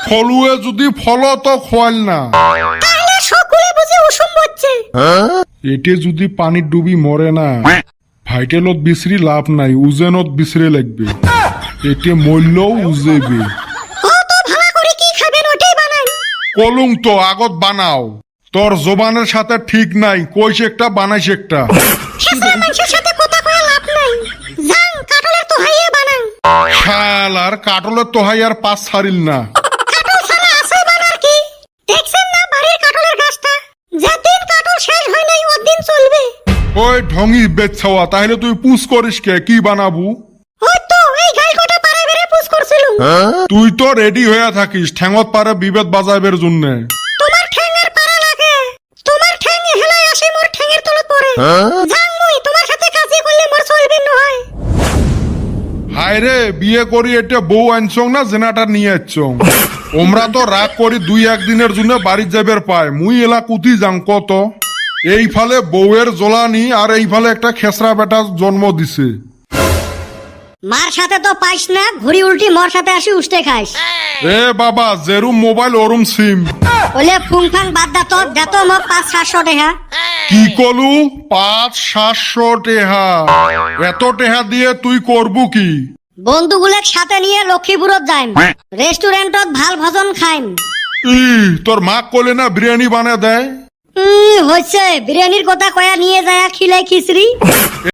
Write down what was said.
ফলুয়ে যদি ফল তো খোয়াল না, এটে যদি পানির ডুবি মরে না, ভাইটেলত বিছরি লাভ নাই, উজেনত বিছরে লাগবে। এটে মরলেও উজেবে। কলুং তো আগত বানাও, তোর জবানের সাথে ঠিক নাই, কইস একটা বানাইস একটা। শালার কাটলের তোহাই আর পাঁচ ছাড়িল না। ওই ঢঙ্গি বেচাওয়া, তাহলে তুই পুষ করিস কে? কি বানাবু? তুই তো রেডি হয়ে থাকিস ঠ্যাঙত পারে বিবেদ বাজাইবের জন্য। হায়রে বিয়ে করি এটা বউ আনছং না জেনাটা নিয়ে আসছং? ওমরা তো রাগ করি 2-1 দিনের জন্য বাড়ি যাবের পায়। মুই এলা কুতি যাং কত? এই ফালে বউয়ের জ্বলানি আর এই ফালে একটা খেসরা বেটা জন্ম দিছে। মার সাথে তো পাইস না, ঘুরি উল্টি মোর সাথে আসি উষ্টে খাইস। এ বাবা, যেরুম মোবাইল ওরুম সিম। ওলে ফুংফাং বাদ দাতো মোক 500-700 টাকা। কি কলু? 500-700 টেহা? এত টেহা দিয়ে তুই করবু কি? বন্ধুগুলেক সাথে নিয়ে লক্ষ্মীপুরত যাইম, রেস্টুরেন্টত ভাল ভোজন খাইম। তোর মা কলে না বিরিয়ানি বানা দেয়? হচ্ছে বিরিয়ানির কথা কয়া নিয়ে যায় খিলাই খিচড়ি।